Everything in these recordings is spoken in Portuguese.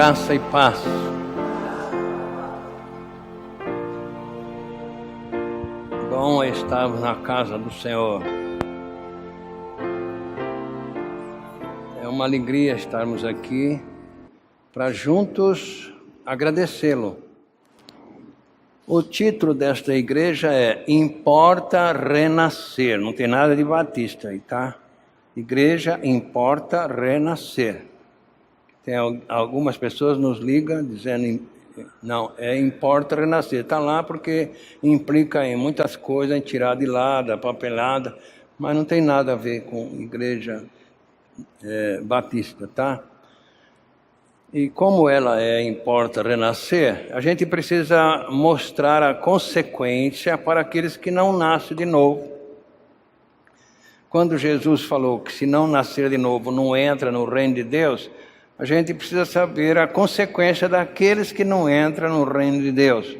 Graça e paz. Bom é estarmos na casa do Senhor. É uma alegria estarmos aqui para juntos agradecê-lo. O título desta igreja é Importa Renascer. Não tem nada de batista aí, tá? Igreja Importa Renascer. Tem algumas pessoas nos ligam dizendo, não, importa renascer. Está lá porque implica em muitas coisas, em tirar de lá, da papelada, mas não tem nada a ver com igreja batista, tá? E como ela importa renascer, a gente precisa mostrar a consequência para aqueles que não nascem de novo. Quando Jesus falou que se não nascer de novo não entra no reino de Deus, a gente precisa saber a consequência daqueles que não entram no reino de Deus.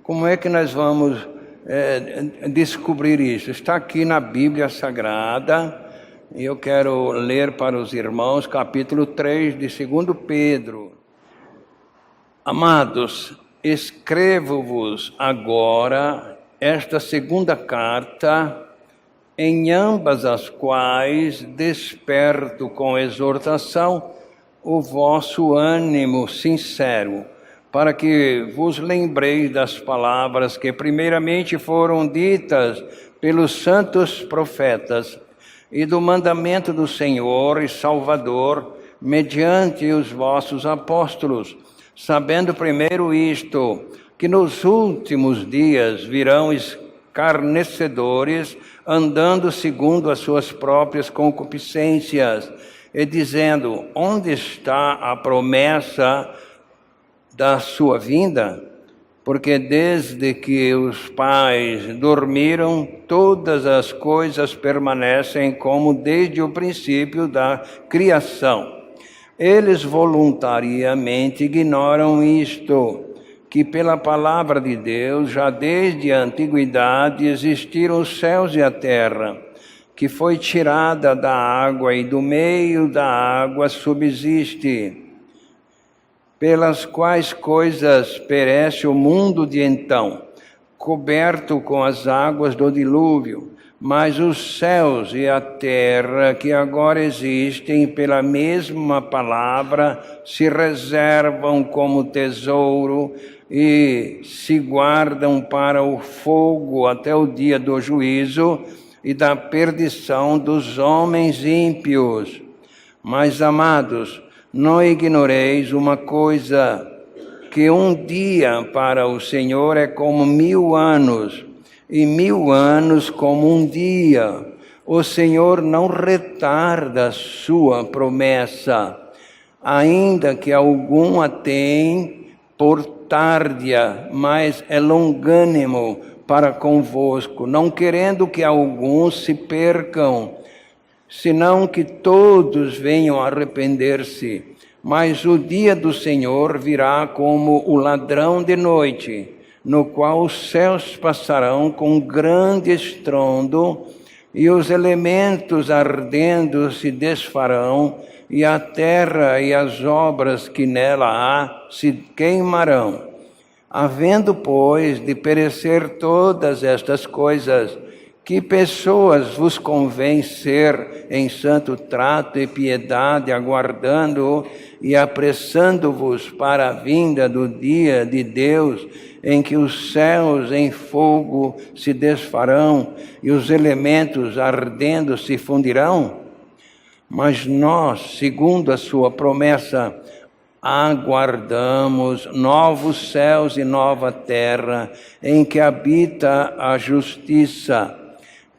Como é que nós vamos descobrir isso? Está aqui na Bíblia Sagrada, e eu quero ler para os irmãos capítulo 3 de 2 Pedro. Amados, escrevo-vos agora esta segunda carta, em ambas as quais desperto com exortação o vosso ânimo sincero, para que vos lembreis das palavras que primeiramente foram ditas pelos santos profetas e do mandamento do Senhor e Salvador, mediante os vossos apóstolos, sabendo primeiro isto, que nos últimos dias virão escarnecedores, andando segundo as suas próprias concupiscências, e dizendo, onde está a promessa da sua vinda? Porque desde que os pais dormiram, todas as coisas permanecem como desde o princípio da criação. Eles voluntariamente ignoram isto, que pela palavra de Deus, já desde a antiguidade, existiram os céus e a terra, que foi tirada da água e do meio da água subsiste, pelas quais coisas perece o mundo de então, coberto com as águas do dilúvio, mas os céus e a terra que agora existem pela mesma palavra se reservam como tesouro e se guardam para o fogo até o dia do juízo e da perdição dos homens ímpios. Mas, amados, não ignoreis uma coisa, que um dia para o Senhor é como 1000 anos, e 1000 anos como um dia. O Senhor não retarda a sua promessa, ainda que algum a tem por tárdia, mas é longânimo para convosco, não querendo que alguns se percam, senão que todos venham a arrepender-se. Mas o dia do Senhor virá como o ladrão de noite, no qual os céus passarão com grande estrondo, e os elementos ardendo se desfarão, e a terra e as obras que nela há se queimarão. Havendo, pois, de perecer todas estas coisas, que pessoas vos convém ser em santo trato e piedade, aguardando e apressando-vos para a vinda do dia de Deus, em que os céus em fogo se desfarão e os elementos ardendo se fundirão? Mas nós, segundo a sua promessa, aguardamos novos céus e nova terra, em que habita a justiça.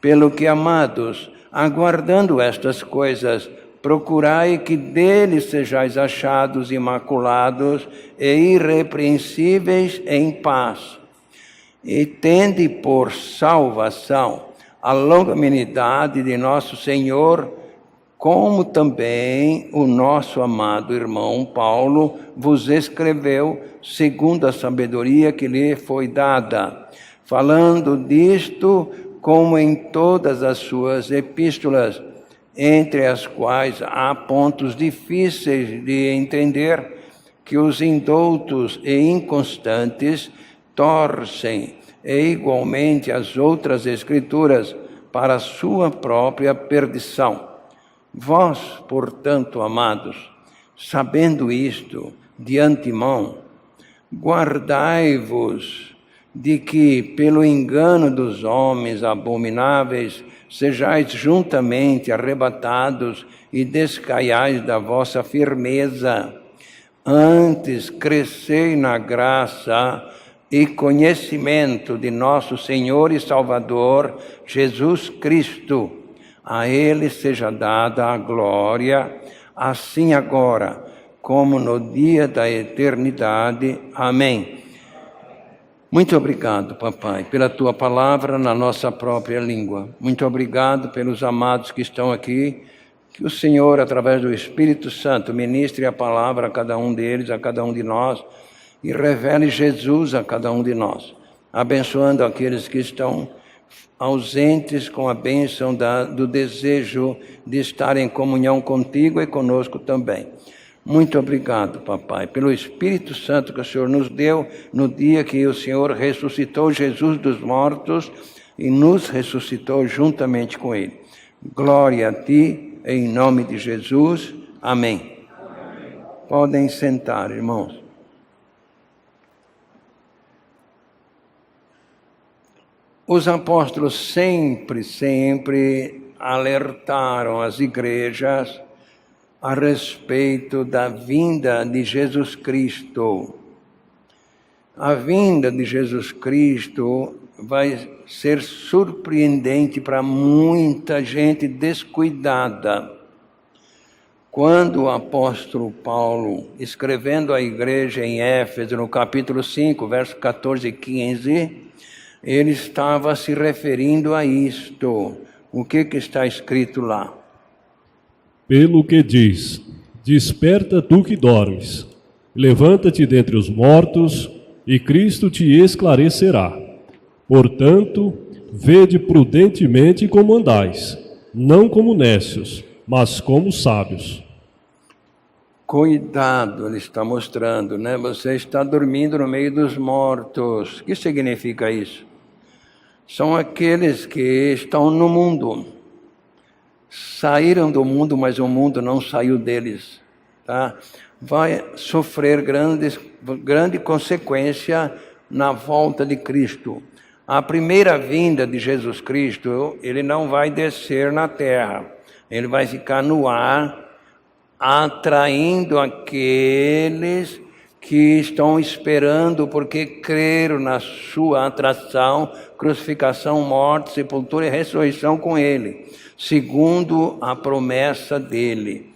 Pelo que, amados, aguardando estas coisas, procurai que dele sejais achados imaculados e irrepreensíveis em paz. E tende por salvação a longanimidade de nosso Senhor, como também o nosso amado irmão Paulo vos escreveu, segundo a sabedoria que lhe foi dada, falando disto como em todas as suas epístolas, entre as quais há pontos difíceis de entender, que os indoutos e inconstantes torcem, e igualmente as outras Escrituras, para a sua própria perdição. Vós, portanto, amados, sabendo isto de antemão, guardai-vos de que, pelo engano dos homens abomináveis, sejais juntamente arrebatados e descaiais da vossa firmeza. Antes, crescei na graça e conhecimento de nosso Senhor e Salvador, Jesus Cristo. A Ele seja dada a glória, assim agora, como no dia da eternidade. Amém. Muito obrigado, papai, pela tua palavra na nossa própria língua. Muito obrigado pelos amados que estão aqui. Que o Senhor, através do Espírito Santo, ministre a palavra a cada um deles, a cada um de nós, e revele Jesus a cada um de nós, abençoando aqueles que estão ausentes com a bênção do desejo de estar em comunhão contigo e conosco também. Muito obrigado, papai, pelo Espírito Santo que o Senhor nos deu no dia que o Senhor ressuscitou Jesus dos mortos e nos ressuscitou juntamente com Ele. Glória a ti, em nome de Jesus. Amém. Amém. Podem sentar, irmãos. Os apóstolos sempre alertaram as igrejas a respeito da vinda de Jesus Cristo. A vinda de Jesus Cristo vai ser surpreendente para muita gente descuidada. Quando o apóstolo Paulo, escrevendo à igreja em Éfeso, no capítulo 5, versos 14 e 15, ele estava se referindo a isto. O que está escrito lá? Pelo que diz: desperta tu que dormes, levanta-te dentre os mortos, e Cristo te esclarecerá. Portanto, vede prudentemente como andais, não como nécios, mas como sábios. Cuidado, ele está mostrando, né? Você está dormindo no meio dos mortos. O que significa isso? São aqueles que estão no mundo. Saíram do mundo, mas o mundo não saiu deles. Tá? Vai sofrer grande consequência na volta de Cristo. A primeira vinda de Jesus Cristo, ele não vai descer na terra. Ele vai ficar no ar, atraindo aqueles que estão esperando porque creram na sua atração, crucificação, morte, sepultura e ressurreição com ele, segundo a promessa dele.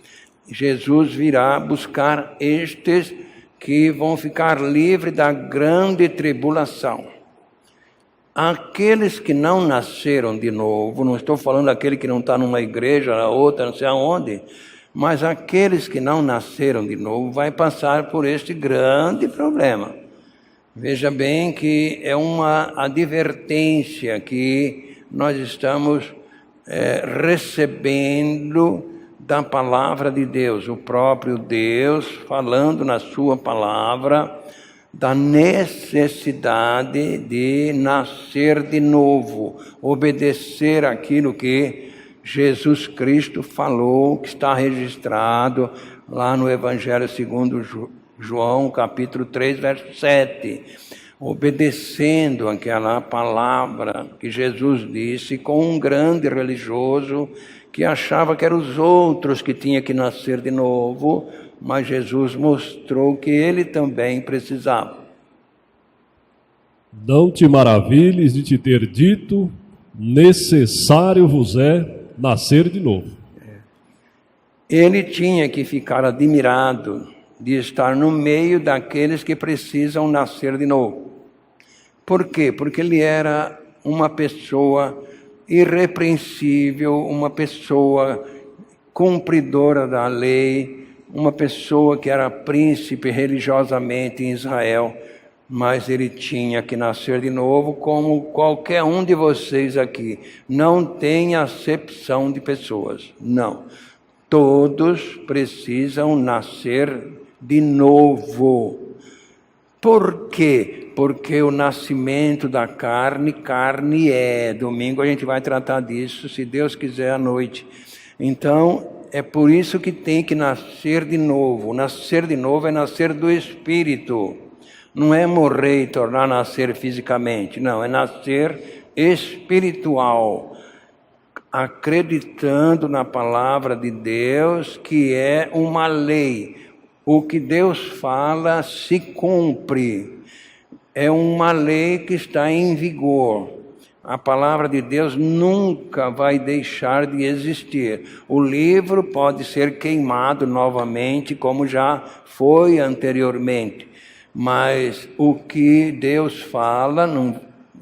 Jesus virá buscar estes que vão ficar livres da grande tribulação. Aqueles que não nasceram de novo, não estou falando daquele que não está numa igreja, na outra, não sei aonde, mas aqueles que não nasceram de novo vai passar por este grande problema. Veja bem que é uma advertência que nós estamos recebendo da palavra de Deus, o próprio Deus falando na sua palavra da necessidade de nascer de novo, obedecer aquilo que Jesus Cristo falou, que está registrado lá no Evangelho segundo João, capítulo 3, verso 7. Obedecendo aquela palavra que Jesus disse com um grande religioso que achava que eram os outros que tinham que nascer de novo, mas Jesus mostrou que ele também precisava. Não te maravilhes de te ter dito, necessário vos é nascer de novo. Ele tinha que ficar admirado de estar no meio daqueles que precisam nascer de novo. Por quê? Porque ele era uma pessoa irrepreensível, uma pessoa cumpridora da lei, uma pessoa que era príncipe religiosamente em Israel, mas ele tinha que nascer de novo como qualquer um de vocês aqui. Não tem acepção de pessoas, não. Todos precisam nascer de novo. Por quê? Porque o nascimento da carne, carne é. Domingo a gente vai tratar disso, se Deus quiser, à noite. Então, é por isso que tem que nascer de novo. Nascer de novo é nascer do Espírito. Não é morrer e tornar a nascer fisicamente. Não, é nascer espiritual. Acreditando na palavra de Deus, que é uma lei. O que Deus fala se cumpre. É uma lei que está em vigor. A palavra de Deus nunca vai deixar de existir. O livro pode ser queimado novamente, como já foi anteriormente. Mas o que Deus fala,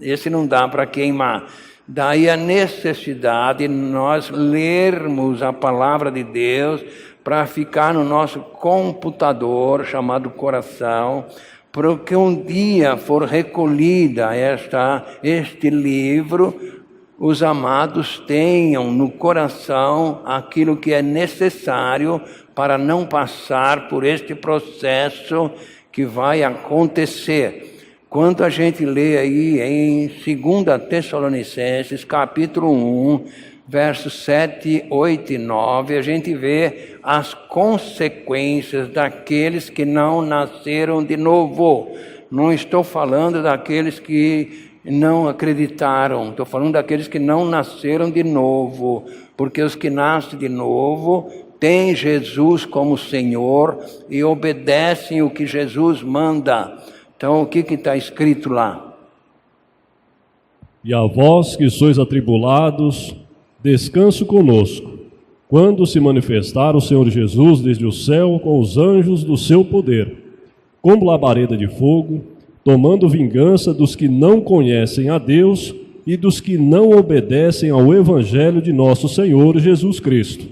esse não dá para queimar. Daí a necessidade de nós lermos a palavra de Deus para ficar no nosso computador, chamado coração, porque um dia for recolhida este livro, os amados tenham no coração aquilo que é necessário para não passar por este processo que vai acontecer. Quando a gente lê aí em 2 Tessalonicenses, capítulo 1, versos 7, 8 e 9, a gente vê as consequências daqueles que não nasceram de novo. Não estou falando daqueles que não acreditaram, estou falando daqueles que não nasceram de novo, porque os que nascem de novo têm Jesus como Senhor e obedecem o que Jesus manda. Então, o que está escrito lá? E a vós que sois atribulados, descanso conosco, quando se manifestar o Senhor Jesus desde o céu com os anjos do seu poder, como labareda de fogo, tomando vingança dos que não conhecem a Deus e dos que não obedecem ao Evangelho de nosso Senhor Jesus Cristo,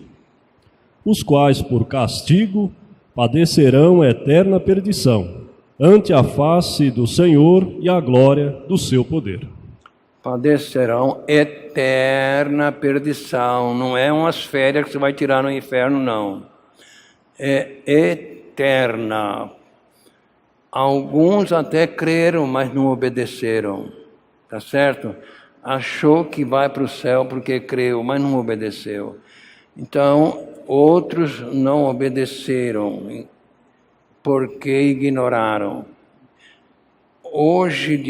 os quais, por castigo, padecerão eterna perdição, ante a face do Senhor e a glória do seu poder. Padecerão eterna perdição. Não é umas férias que você vai tirar no inferno, não. É eterna. Alguns até creram, mas não obedeceram. Tá certo? Achou que vai para o céu porque creu, mas não obedeceu. Então, outros não obedeceram porque ignoraram. Hoje,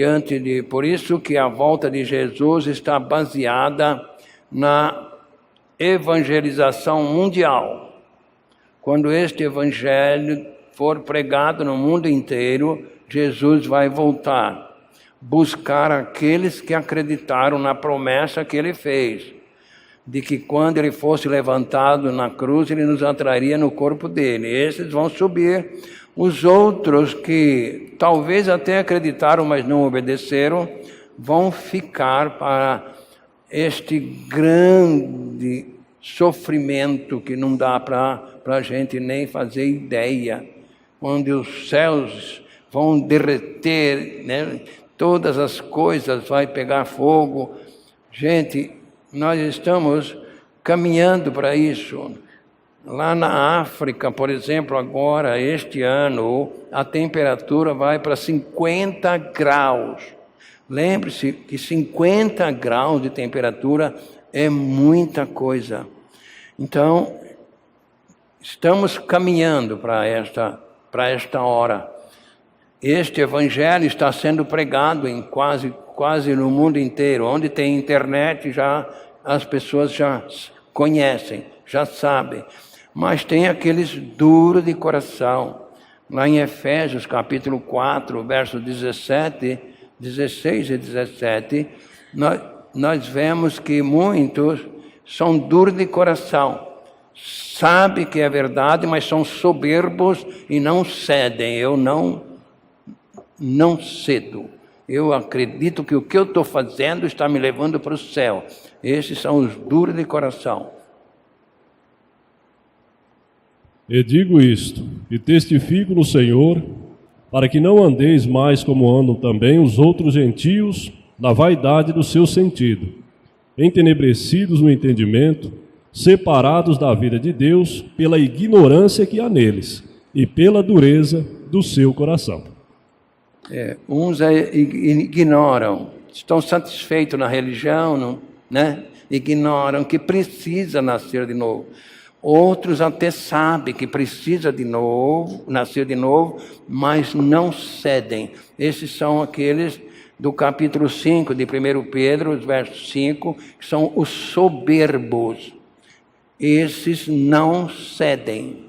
por isso que a volta de Jesus está baseada na evangelização mundial. Quando este evangelho for pregado no mundo inteiro, Jesus vai voltar, buscar aqueles que acreditaram na promessa que ele fez, de que quando ele fosse levantado na cruz, ele nos atraria no corpo dele. Esses vão subir. Os outros que talvez até acreditaram, mas não obedeceram, vão ficar para este grande sofrimento que não dá para a gente nem fazer ideia, onde os céus vão derreter, né? Todas as coisas vai pegar fogo. Gente, nós estamos caminhando para isso. Lá na África, por exemplo, agora, este ano, a temperatura vai para 50 graus. Lembre-se que 50 graus de temperatura é muita coisa. Então, estamos caminhando para esta hora. Este evangelho está sendo pregado em quase no mundo inteiro. Onde tem internet, as pessoas já conhecem, já sabem. Mas tem aqueles duros de coração. Lá em Efésios, capítulo 4, versos 16 e 17, nós vemos que muitos são duros de coração. Sabem que é verdade, mas são soberbos e não cedem. Eu não cedo. Eu acredito que o que eu estou fazendo está me levando para o céu. Esses são os duros de coração. E digo isto, e testifico no Senhor, para que não andeis mais como andam também os outros gentios, na vaidade do seu sentido, entenebrecidos no entendimento, separados da vida de Deus pela ignorância que há neles, e pela dureza do seu coração. Uns ignoram, estão satisfeitos na religião, né? Ignoram que precisa nascer de novo. Outros até sabem que precisa de novo, nascer de novo, mas não cedem. Esses são aqueles do capítulo 5 de 1 Pedro, verso 5, que são os soberbos. Esses não cedem.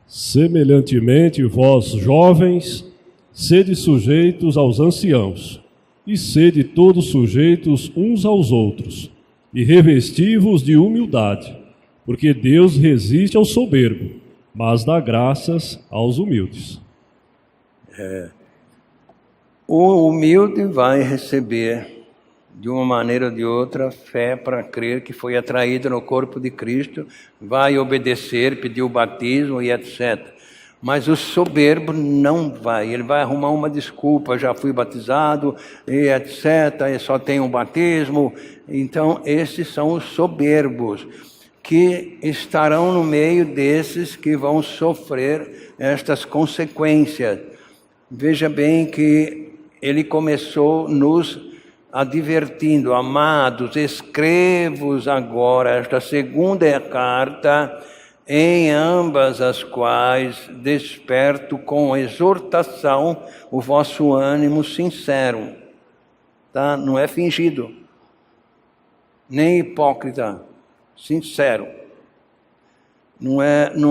Semelhantemente, vós, jovens, sede sujeitos aos anciãos, e sede todos sujeitos uns aos outros, e revesti-vos de humildade, porque Deus resiste ao soberbo, mas dá graças aos humildes. O humilde vai receber, de uma maneira ou de outra, fé para crer que foi atraído no corpo de Cristo, vai obedecer, pedir o batismo e etc. Mas o soberbo não vai, ele vai arrumar uma desculpa, já fui batizado e etc, e só tem um batismo. Então esses são os soberbos, que estarão no meio desses que vão sofrer estas consequências. Veja bem que ele começou nos advertindo: amados, escrevo-vos agora esta segunda carta, em ambas as quais desperto com exortação o vosso ânimo sincero. Tá? Não é fingido, nem hipócrita, sincero. Não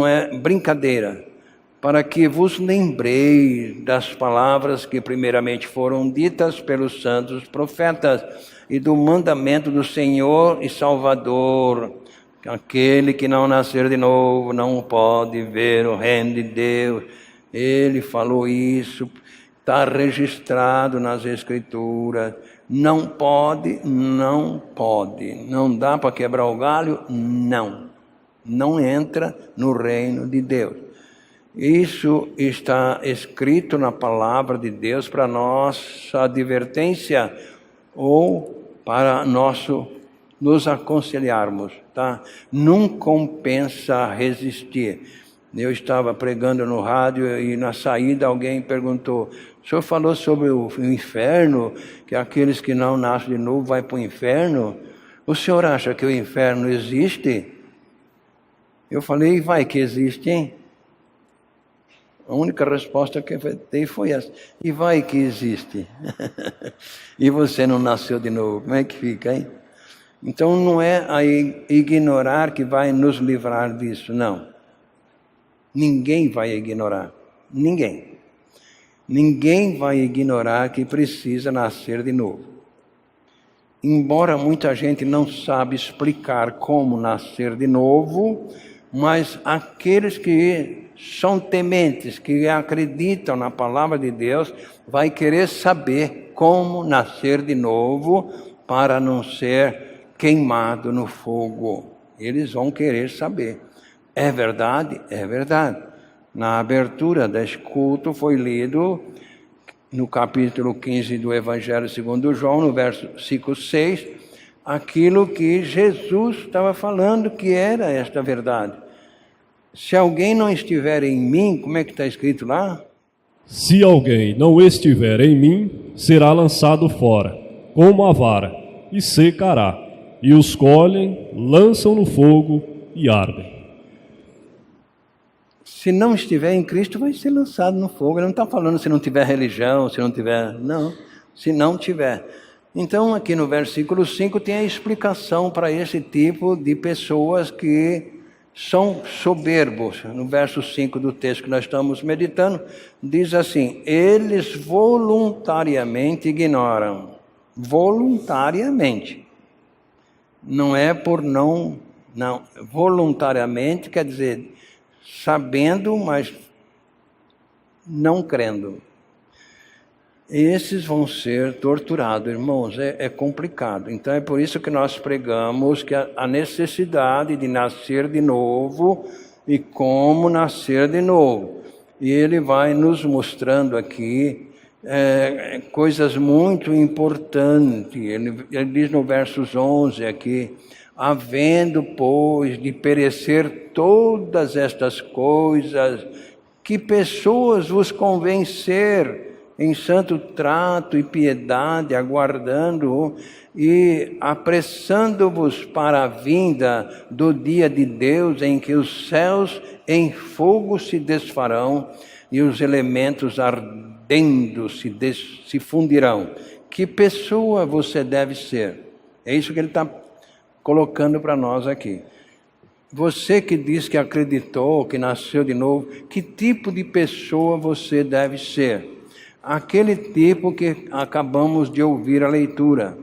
é brincadeira. Para que vos lembreis das palavras que primeiramente foram ditas pelos santos profetas e do mandamento do Senhor e Salvador: aquele que não nascer de novo não pode ver o reino de Deus. Ele falou isso, está registrado nas Escrituras. Não pode. Não dá para quebrar o galho? Não entra no reino de Deus. Isso está escrito na palavra de Deus para nossa advertência ou para nos aconselharmos, tá? Não compensa resistir. Eu estava pregando no rádio e na saída alguém perguntou: o senhor falou sobre o inferno, que aqueles que não nascem de novo vão para o inferno? O senhor acha que o inferno existe? Eu falei: vai que existe, hein? A única resposta que eu dei foi essa: e vai que existe. E você não nasceu de novo, como é que fica, hein? Então não é a ignorar que vai nos livrar disso, não. Ninguém vai ignorar, ninguém. Ninguém vai ignorar que precisa nascer de novo. Embora muita gente não sabe explicar como nascer de novo, mas aqueles que são tementes, que acreditam na palavra de Deus, vai querer saber como nascer de novo para não ser queimado no fogo. Eles vão querer saber. É verdade? É verdade. Na abertura deste culto foi lido no capítulo 15 do Evangelho segundo João, no verso 5, 6, aquilo que Jesus estava falando que era esta verdade. Se alguém não estiver em mim, como é que está escrito lá? Se alguém não estiver em mim, será lançado fora, como a vara, e secará. E os colhem, lançam no fogo e ardem. Se não estiver em Cristo, vai ser lançado no fogo. Ele não está falando se não tiver religião, se não tiver... Não, se não tiver. Então, aqui no versículo 5 tem a explicação para esse tipo de pessoas que são soberbos. No verso 5 do texto que nós estamos meditando, diz assim: eles voluntariamente ignoram. Voluntariamente. Não é por não. Voluntariamente quer dizer sabendo, mas não crendo. Esses vão ser torturados, irmãos, é complicado. Então é por isso que nós pregamos que a necessidade de nascer de novo e como nascer de novo. E ele vai nos mostrando aqui coisas muito importantes. Ele diz no versos 11 aqui: Havendo, pois, de perecer todas estas coisas, que pessoas vos convencer em santo trato e piedade, aguardando e apressando-vos para a vinda do dia de Deus, em que os céus em fogo se desfarão e os elementos ardendo se fundirão. Que pessoa você deve ser? É isso que ele está colocando para nós aqui. Você que diz que acreditou, que nasceu de novo, que tipo de pessoa você deve ser? Aquele tipo que acabamos de ouvir a leitura.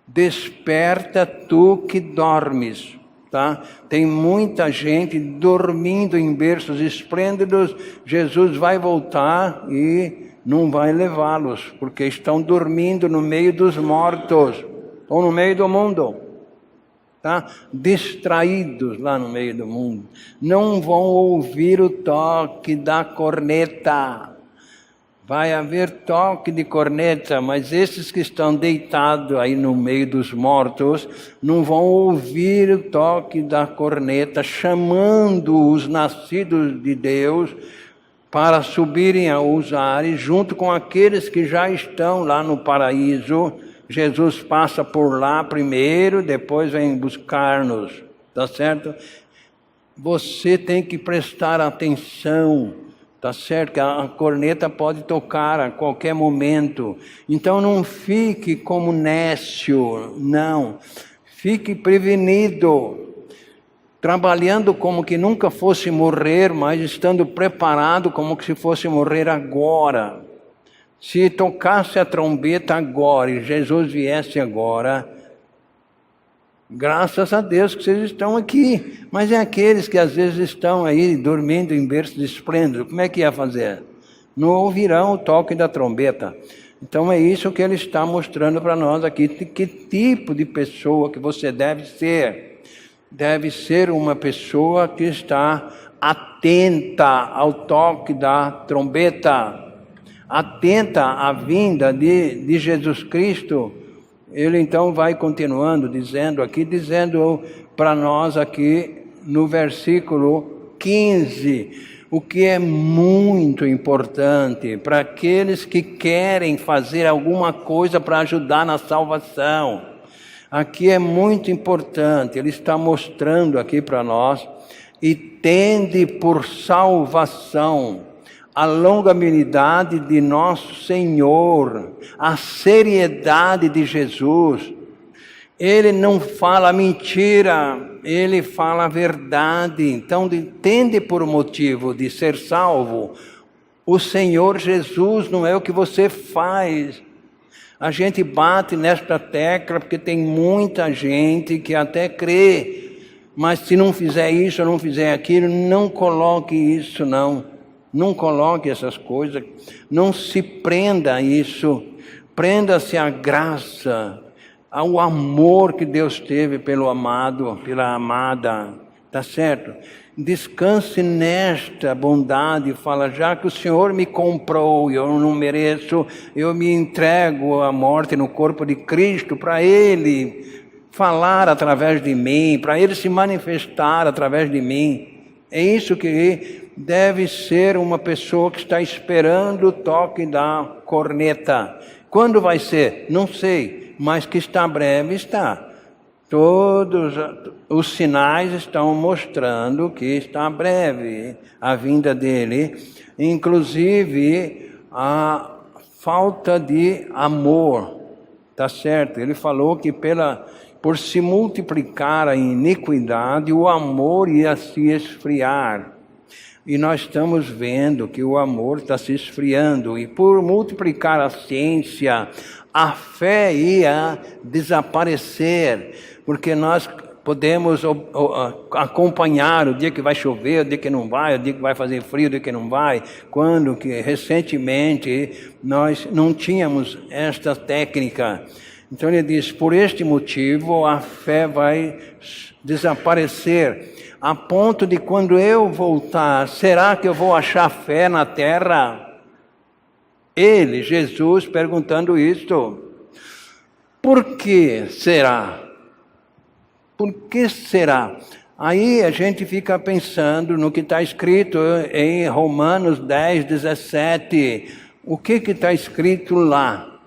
Desperta tu que dormes, tá? Tem muita gente dormindo em berços esplêndidos. Jesus vai voltar e não vai levá-los, porque estão dormindo no meio dos mortos, ou no meio do mundo, tá? Distraídos lá no meio do mundo. Não vão ouvir o toque da corneta. Vai haver toque de corneta, mas esses que estão deitados aí no meio dos mortos não vão ouvir o toque da corneta, chamando os nascidos de Deus para subirem aos ares, junto com aqueles que já estão lá no paraíso. Jesus passa por lá primeiro, depois vem buscar-nos, tá certo? Você tem que prestar atenção. Tá certo que a corneta pode tocar a qualquer momento. Então não fique como nécio, não. Fique prevenido, trabalhando como que nunca fosse morrer, mas estando preparado como que se fosse morrer agora. Se tocasse a trombeta agora e Jesus viesse agora, graças a Deus que vocês estão aqui. Mas é aqueles que às vezes estão aí dormindo em berços esplêndidos. Como é que ia fazer? Não ouvirão o toque da trombeta. Então é isso que ele está mostrando para nós aqui. Que tipo de pessoa que você deve ser? Deve ser uma pessoa que está atenta ao toque da trombeta. Atenta à vinda de Jesus Cristo. Ele então vai continuando dizendo para nós aqui no versículo 15, o que é muito importante para aqueles que querem fazer alguma coisa para ajudar na salvação. Aqui é muito importante, ele está mostrando aqui para nós, e tende por salvação a longanimidade de nosso Senhor, a seriedade de Jesus. Ele não fala mentira, ele fala a verdade. Então, tende por motivo de ser salvo o Senhor Jesus, não é o que você faz. A gente bate nesta tecla porque tem muita gente que até crê, mas se não fizer isso, não fizer aquilo, não coloque isso não. Não coloque essas coisas, não se prenda a isso, prenda-se à graça, ao amor que Deus teve pelo amado, pela amada, tá certo? Descanse nesta bondade, fala, já que o Senhor me comprou, eu não mereço, eu me entrego à morte no corpo de Cristo, para Ele falar através de mim, para Ele se manifestar através de mim. É isso que deve ser uma pessoa que está esperando o toque da corneta. Quando vai ser? Não sei, mas que está breve, está. Todos os sinais estão mostrando que está breve a vinda dele, inclusive a falta de amor, tá certo? Ele falou que por se multiplicar a iniquidade, o amor ia se esfriar. E nós estamos vendo que o amor está se esfriando. E por multiplicar a ciência, a fé ia desaparecer. Porque nós podemos acompanhar o dia que vai chover, o dia que não vai, o dia que vai fazer frio, o dia que não vai. Quando que recentemente nós não tínhamos esta técnica. Então ele diz, por este motivo a fé vai desaparecer. A ponto de quando eu voltar, será que eu vou achar fé na terra? Ele, Jesus, perguntando isto. Por que será? Por que será? Aí a gente fica pensando no que está escrito em Romanos 10, 17. O que está escrito lá?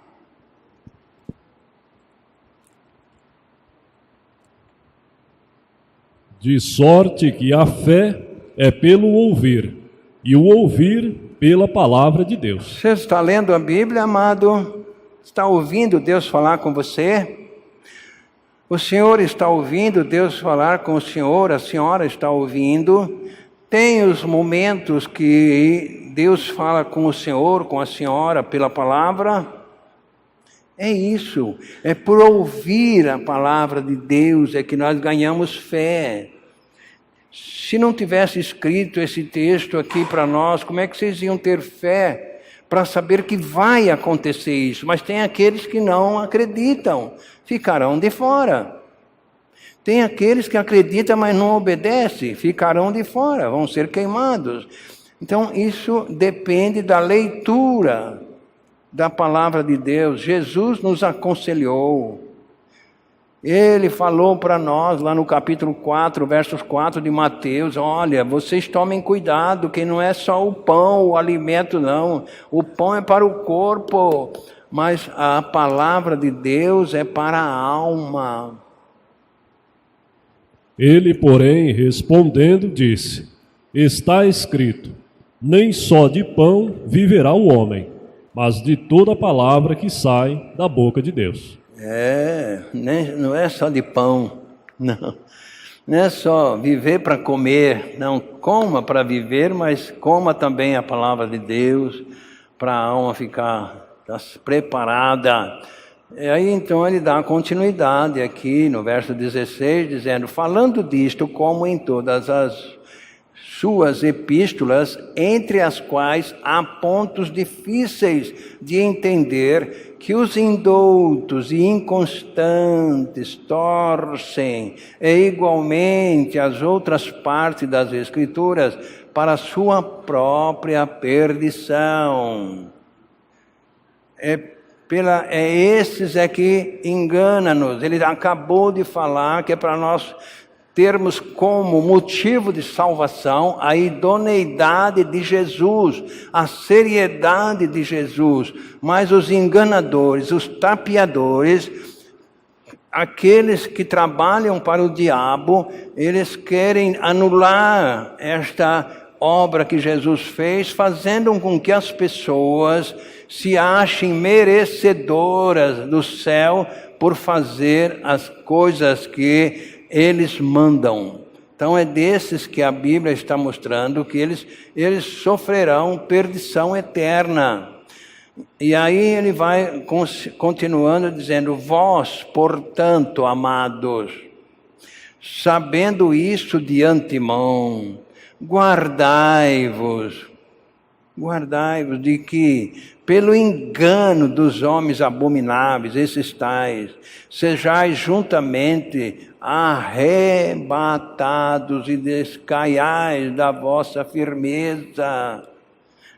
De sorte que a fé é pelo ouvir, e o ouvir pela palavra de Deus. Você está lendo a Bíblia, amado? Está ouvindo Deus falar com você? O senhor está ouvindo Deus falar com o senhor? A senhora está ouvindo? Tem os momentos que Deus fala com o senhor, com a senhora, pela palavra? É isso, é por ouvir a palavra de Deus é que nós ganhamos fé. Se não tivesse escrito esse texto aqui para nós, como é que vocês iam ter fé para saber que vai acontecer isso? Mas tem aqueles que não acreditam, ficarão de fora. Tem aqueles que acreditam, mas não obedecem, ficarão de fora, vão ser queimados. Então isso depende da leitura da palavra de Deus. Jesus nos aconselhou. Ele falou para nós lá no capítulo 4, versos 4 de Mateus, olha, vocês tomem cuidado, que não é só o pão, o alimento não. O pão é para o corpo, mas a palavra de Deus é para a alma. Ele, porém, respondendo, disse: está escrito, nem só de pão viverá o homem, mas de toda palavra que sai da boca de Deus. Não é só de pão, não é só viver para comer, não, coma para viver, mas coma também a palavra de Deus, para a alma ficar preparada. E aí então ele dá continuidade aqui no verso 16, dizendo, falando disto, como em todas as suas epístolas, entre as quais há pontos difíceis de entender, que os indoutos e inconstantes torcem, e igualmente as outras partes das Escrituras, para a sua própria perdição. Esses é que engana-nos. Ele acabou de falar que é para nós termos como motivo de salvação a idoneidade de Jesus, a seriedade de Jesus. Mas os enganadores, os tapeadores, aqueles que trabalham para o diabo, eles querem anular esta obra que Jesus fez, fazendo com que as pessoas se achem merecedoras do céu por fazer as coisas que eles mandam. Então é desses que a Bíblia está mostrando que eles sofrerão perdição eterna. E aí ele vai continuando dizendo, vós, portanto, amados, sabendo isso de antemão, guardai-vos de que, pelo engano dos homens abomináveis, esses tais, sejais juntamente arrebatados e descaiais da vossa firmeza.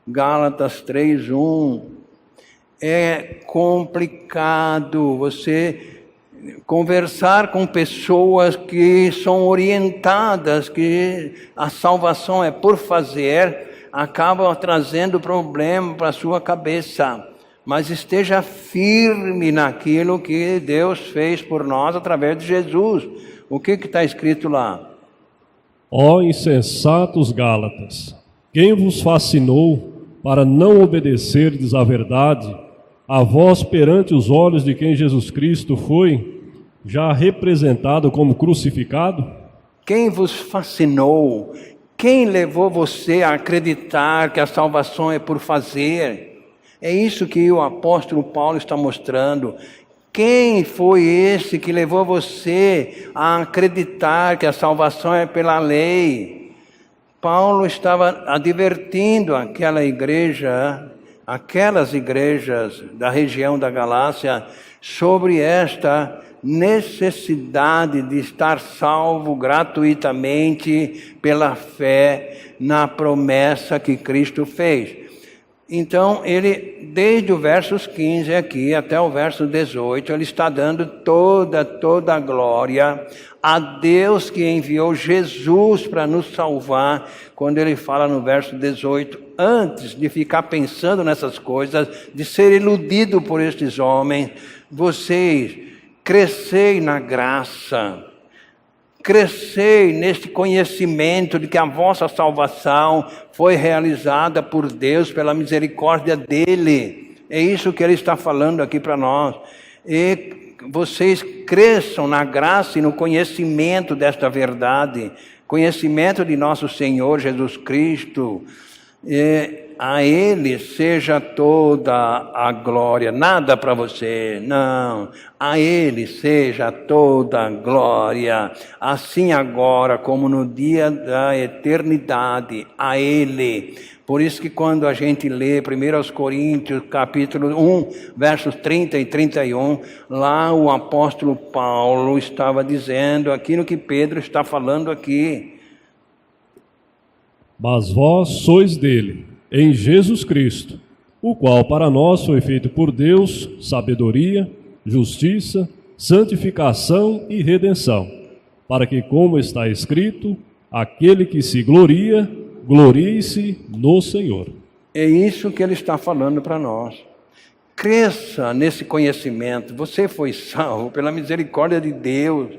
Gálatas 3:1. É complicado você conversar com pessoas que são orientadas, que a salvação é por fazer, acabam trazendo problema para a sua cabeça. Mas esteja firme naquilo que Deus fez por nós através de Jesus. O que está escrito lá? Ó insensatos Gálatas, quem vos fascinou para não obedecerdes à verdade, a vós perante os olhos de quem Jesus Cristo foi já representado como crucificado? Quem vos fascinou? Quem levou você a acreditar que a salvação é por fazer? É isso que o apóstolo Paulo está mostrando. Quem foi esse que levou você a acreditar que a salvação é pela lei? Paulo estava advertindo aquelas igrejas da região da Galácia sobre esta necessidade de estar salvo gratuitamente pela fé na promessa que Cristo fez. Então, ele, desde o versos 15 aqui até o verso 18, ele está dando toda a glória a Deus que enviou Jesus para nos salvar, quando ele fala no verso 18, antes de ficar pensando nessas coisas, de ser iludido por estes homens, vocês crescei na graça, crescei neste conhecimento de que a vossa salvação foi realizada por Deus, pela misericórdia dEle. É isso que Ele está falando aqui para nós. E vocês cresçam na graça e no conhecimento desta verdade, conhecimento de nosso Senhor Jesus Cristo. E a Ele seja toda a glória, nada para você, não, a Ele seja toda a glória, assim agora como no dia da eternidade, a Ele. Por isso que quando a gente lê 1 Coríntios capítulo 1, versos 30 e 31, lá o apóstolo Paulo estava dizendo aquilo que Pedro está falando aqui. Mas vós sois dele, em Jesus Cristo, o qual para nós foi feito por Deus sabedoria, justiça, santificação e redenção, para que, como está escrito, aquele que se gloria, glorie-se no Senhor. É isso que ele está falando para nós. Cresça nesse conhecimento. Você foi salvo pela misericórdia de Deus,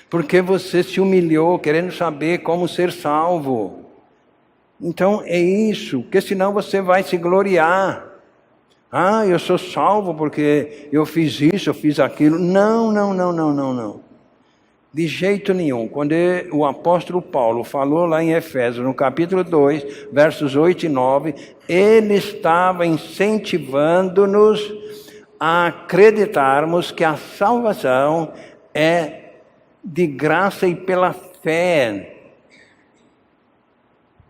porque você se humilhou querendo saber como ser salvo. Então é isso, porque senão você vai se gloriar. Ah, eu sou salvo porque eu fiz isso, eu fiz aquilo. Não. De jeito nenhum. Quando o apóstolo Paulo falou lá em Efésios, no capítulo 2, versos 8 e 9, ele estava incentivando-nos a acreditarmos que a salvação é de graça e pela fé.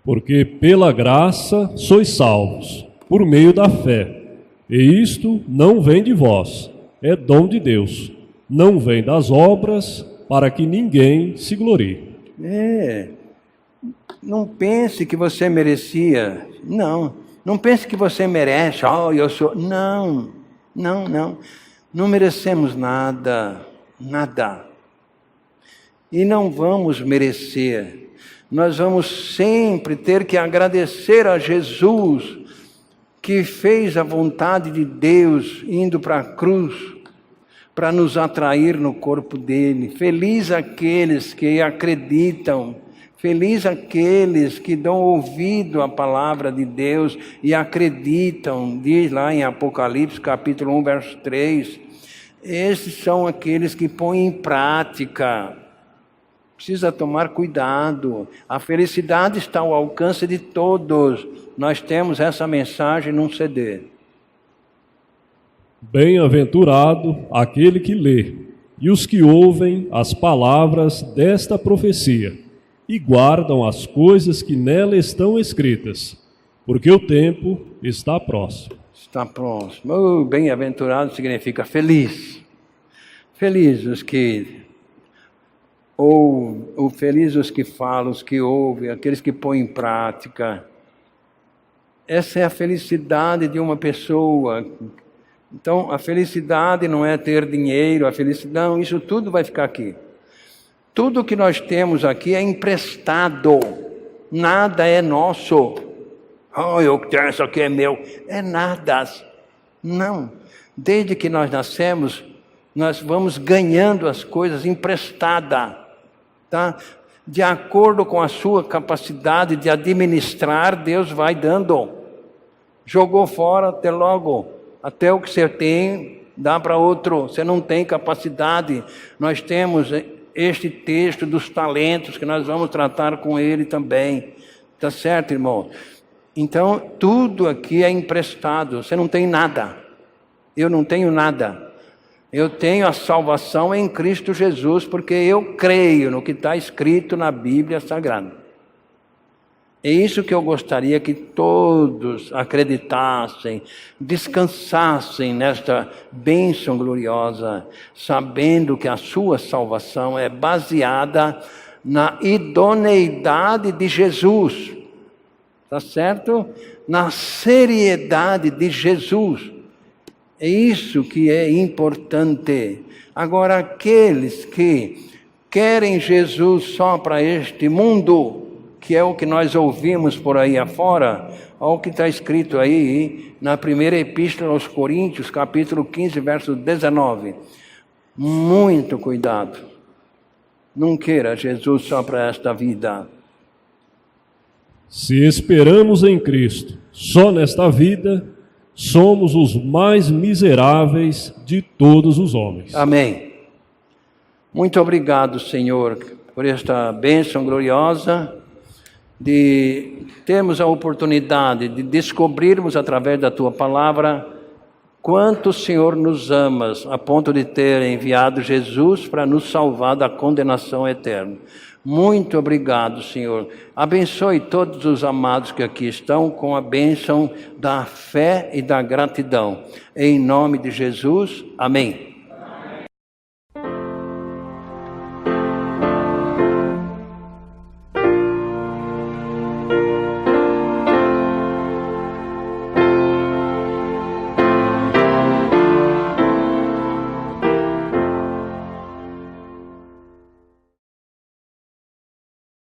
Porque pela graça sois salvos, por meio da fé. E isto não vem de vós, é dom de Deus. Não vem das obras, para que ninguém se glorie. Não pense que você merecia. Não pense que você merece. Eu sou. Não. Não merecemos nada. E não vamos merecer. Nós vamos sempre ter que agradecer a Jesus, que fez a vontade de Deus indo para a cruz, para nos atrair no corpo dele. Feliz aqueles que acreditam, feliz aqueles que dão ouvido à palavra de Deus e acreditam, diz lá em Apocalipse capítulo 1, verso 3. Esses são aqueles que põem em prática. Precisa tomar cuidado. A felicidade está ao alcance de todos. Nós temos essa mensagem num CD. Bem-aventurado aquele que lê, e os que ouvem as palavras desta profecia, e guardam as coisas que nela estão escritas, porque o tempo está próximo. Está próximo. Bem-aventurado significa feliz. Feliz os que feliz os que falam, os que ouvem, aqueles que põem em prática. Essa é a felicidade de uma pessoa. Então, a felicidade não é ter dinheiro, a felicidade, não, isso tudo vai ficar aqui. Tudo que nós temos aqui é emprestado, nada é nosso. Eu tenho, isso aqui é meu. É nada. Não. Desde que nós nascemos, nós vamos ganhando as coisas emprestadas, tá? De acordo com a sua capacidade de administrar, Deus vai dando. Jogou fora, até logo. Até o que você tem, dá para outro. Você não tem capacidade. Nós temos este texto dos talentos, que nós vamos tratar com ele também. Tá certo, irmão? Então, tudo aqui é emprestado. Você não tem nada. Eu não tenho nada. Eu tenho a salvação em Cristo Jesus, porque eu creio no que está escrito na Bíblia Sagrada. É isso que eu gostaria que todos acreditassem, descansassem nesta bênção gloriosa, sabendo que a sua salvação é baseada na idoneidade de Jesus. Tá certo? na seriedade de Jesus. É isso que é importante. Agora, aqueles que querem Jesus só para este mundo, que é o que nós ouvimos por aí afora, olha o que está escrito aí na primeira epístola aos Coríntios, capítulo 15, verso 19. Muito cuidado. Não queira Jesus só para esta vida. Se esperamos em Cristo só nesta vida, somos os mais miseráveis de todos os homens. Amém. Muito obrigado, Senhor, por esta bênção gloriosa de termos a oportunidade de descobrirmos através da Tua Palavra quanto o Senhor nos amas, a ponto de ter enviado Jesus para nos salvar da condenação eterna. Muito obrigado, Senhor. Abençoe todos os amados que aqui estão com a bênção da fé e da gratidão. Em nome de Jesus, amém.